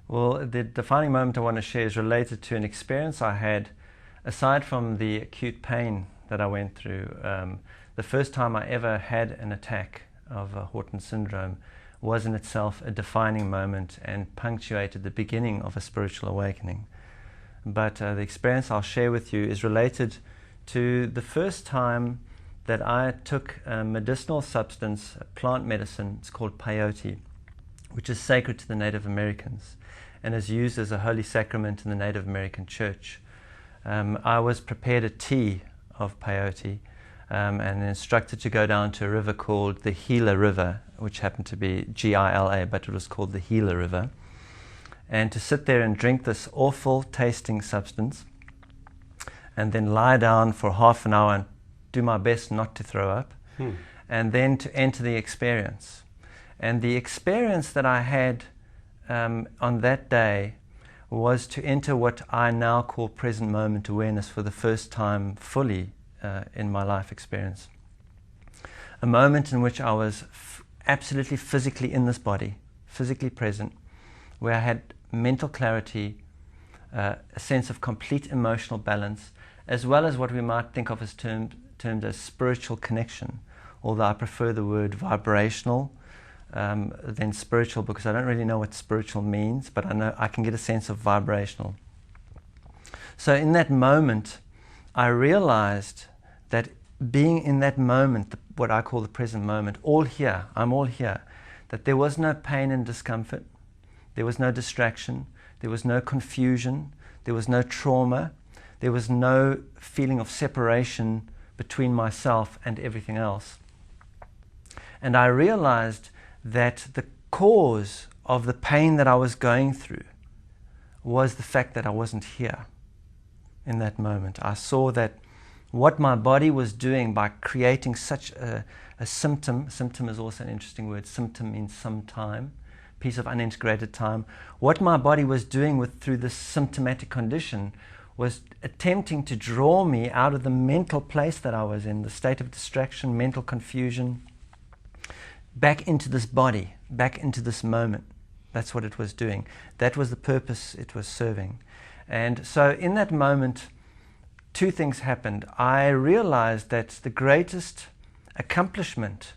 Well, the defining moment I want to share is related to an experience I had, aside from the acute pain that I went through. The first time I ever had an attack of Horton syndrome was in itself a defining moment and punctuated the beginning of a spiritual awakening. But the experience I'll share with you is related to the first time that I took a medicinal substance, a plant medicine. It's called peyote, which is sacred to the Native Americans and is used as a holy sacrament in the Native American church. I was prepared a tea of peyote and instructed to go down to a river called the Gila River, which happened to be Gila, but it was called the Gila River, and to sit there and drink this awful tasting substance and then lie down for half an hour and do my best not to throw up, and then to enter the experience. And the experience that I had on that day was to enter what I now call present moment awareness for the first time fully in my life experience. A moment in which I was absolutely physically in this body, physically present, where I had mental clarity, a sense of complete emotional balance, as well as what we might think of as termed as spiritual connection, although I prefer the word vibrational than spiritual, because I don't really know what spiritual means, but I know I can get a sense of vibrational. So in that moment, I realized that being in that moment, what I call the present moment, all here, I'm all here, that there was no pain and discomfort, there was no distraction, there was no confusion, there was no trauma, there was no feeling of separation between myself and everything else. And I realized that the cause of the pain that I was going through was the fact that I wasn't here in that moment. I saw that what my body was doing by creating such a symptom is also an interesting word, symptom means some time, piece of unintegrated time. What my body was doing through this symptomatic condition was attempting to draw me out of the mental place that I was in, the state of distraction, mental confusion, back into this body, back into this moment. That's what it was doing. That was the purpose it was serving. And so in that moment, two things happened. I realized that the greatest accomplishment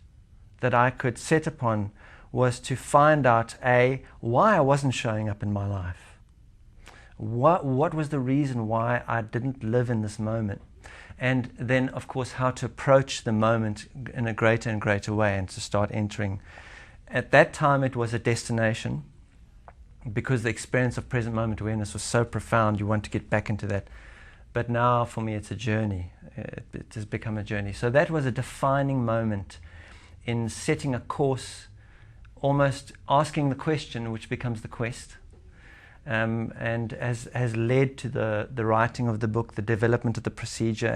that I could set upon was to find out, why I wasn't showing up in my life. What was the reason why I didn't live in this moment? And then, of course, how to approach the moment in a greater and greater way and to start entering. At that time, it was a destination, because the experience of present moment awareness was so profound, you want to get back into that. But now, for me, it's a journey. It has become a journey. So that was a defining moment in setting a course, almost asking the question, which becomes the quest. And has led to the writing of the book, the development of the procedure,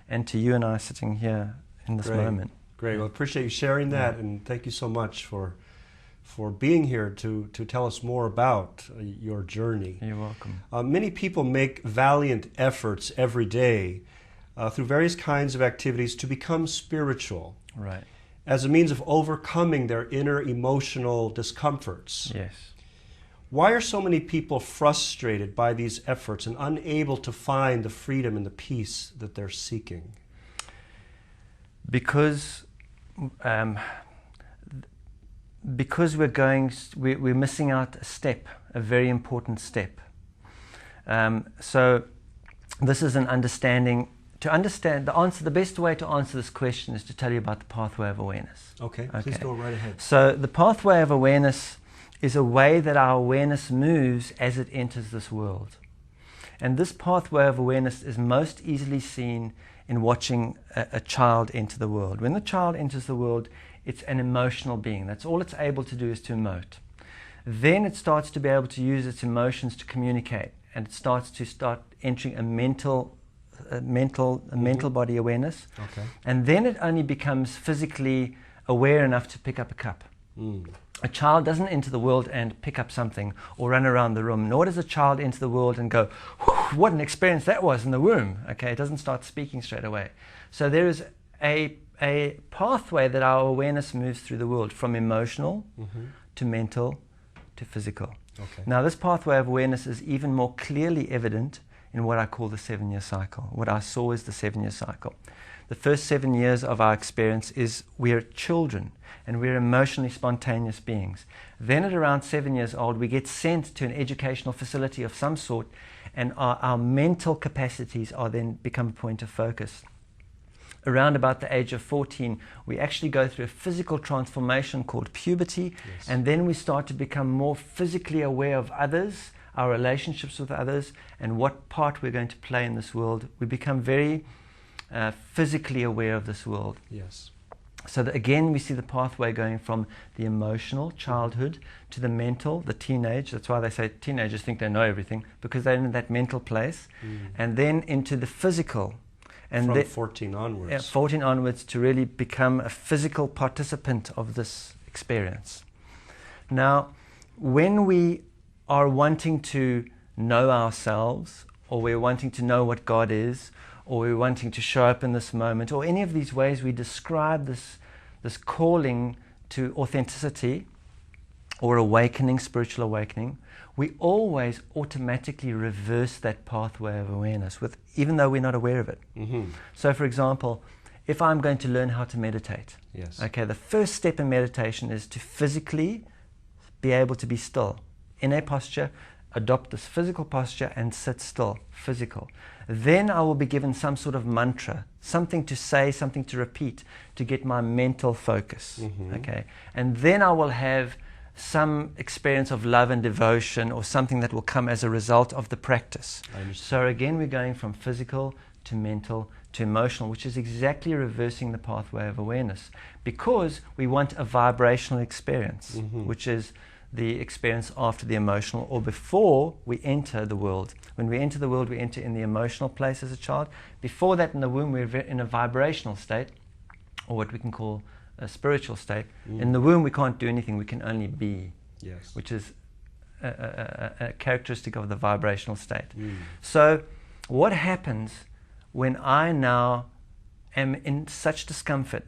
and to you and I sitting here in this moment. Great. Well, I appreciate you sharing that, and thank you so much for being here to tell us more about your journey. You're welcome. Many people make valiant efforts every day through various kinds of activities to become spiritual. Right. As a means of overcoming their inner emotional discomforts. Yes. Why are so many people frustrated by these efforts and unable to find the freedom and the peace that they're seeking? Because we're missing out a step, a very important step. So this is an understanding. To understand the answer, the best way to answer this question is to tell you about the pathway of awareness. Okay. Please go right ahead. So the pathway of awareness is a way that our awareness moves as it enters this world. And this pathway of awareness is most easily seen in watching a child enter the world. When the child enters the world, it's an emotional being. That's all it's able to do, is to emote. Then it starts to be able to use its emotions to communicate, and it starts entering a mental body awareness. Okay. And then it only becomes physically aware enough to pick up a cup. A child doesn't enter the world and pick up something or run around the room, nor does a child enter the world and go, what an experience that was in the womb. Okay, it doesn't start speaking straight away. So there is a pathway that our awareness moves through the world, from emotional to mental to physical. Okay. Now, this pathway of awareness is even more clearly evident in what I call the 7-year cycle, what I saw as the 7-year cycle. The first 7 years of our experience is we're children and we're emotionally spontaneous beings. Then at around 7 years old, we get sent to an educational facility of some sort, and our mental capacities are then become a point of focus. Around about the age of 14, we actually go through a physical transformation called puberty, Yes. and then we start to become more physically aware of others, our relationships with others, and what part we're going to play in this world. We become very physically aware of this world. Yes. So that again, we see the pathway going from the emotional childhood to the mental, the teenage. That's why they say teenagers think they know everything, because they're in that mental place, and then into the physical. And From 14 onwards. 14 onwards, to really become a physical participant of this experience. Now, when we are wanting to know ourselves, or we're wanting to know what God is, or we're wanting to show up in this moment, or any of these ways we describe this calling to authenticity or awakening, spiritual awakening, we always automatically reverse that pathway of awareness, even though we're not aware of it. Mm-hmm. So, for example, if I'm going to learn how to meditate, Yes. okay, the first step in meditation is to physically be able to be still in a posture, adopt this physical posture and sit still, physical. Then I will be given some sort of mantra, something to say, something to repeat to get my mental focus. Mm-hmm. Okay, and then I will have some experience of love and devotion, or something that will come as a result of the practice. I understand. So again, we're going from physical to mental to emotional, which is exactly reversing the pathway of awareness, because we want a vibrational experience, Mm-hmm. which is the experience after the emotional, or before we enter the world. When we enter the world, we enter in the emotional place as a child. Before that, in the womb, we're in a vibrational state, or what we can call a spiritual state. In the womb, we can't do anything, we can only be, Yes. which is a characteristic of the vibrational state. Mm. So what happens when I now am in such discomfort,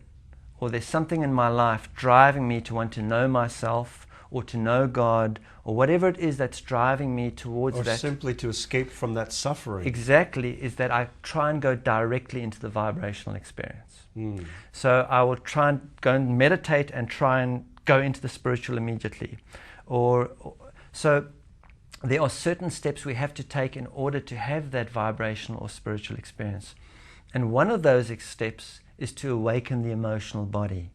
or there's something in my life driving me to want to know myself, or to know God, or whatever it is that's driving me towards Or that? simply to escape from that suffering. Exactly, is that I try and go directly into the vibrational experience. Mm. So I will try and go and meditate and try and go into the spiritual immediately. So there are certain steps we have to take in order to have that vibrational or spiritual experience. And one of those steps is to awaken the emotional body.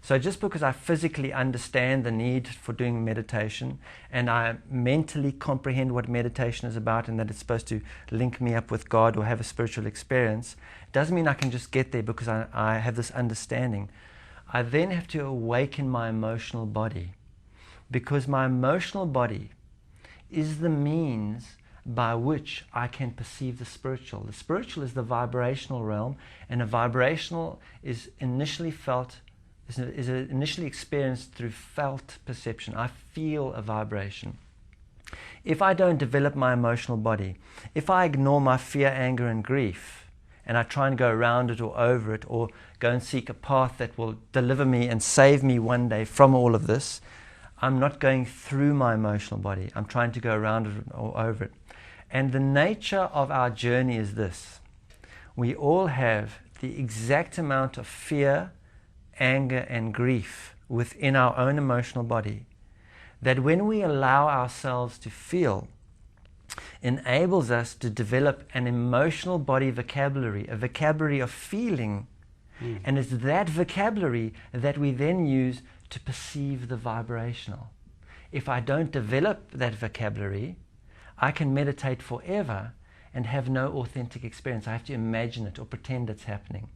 So just because I physically understand the need for doing meditation, and I mentally comprehend what meditation is about and that it's supposed to link me up with God or have a spiritual experience, doesn't mean I can just get there because I have this understanding. I then have to awaken my emotional body, because my emotional body is the means by which I can perceive the spiritual. The spiritual is the vibrational realm, and a vibrational is initially felt, is initially experienced through felt perception. I feel a vibration. If I don't develop my emotional body, if I ignore my fear, anger, and grief, and I try and go around it or over it, or go and seek a path that will deliver me and save me one day from all of this, I'm not going through my emotional body. I'm trying to go around it or over it. And the nature of our journey is this: we all have the exact amount of fear, anger, and grief within our own emotional body, that when we allow ourselves to feel, enables us to develop an emotional body vocabulary, a vocabulary of feeling. And it's that vocabulary that we then use to perceive the vibrational. If I don't develop that vocabulary, I can meditate forever and have no authentic experience. I have to imagine it or pretend it's happening.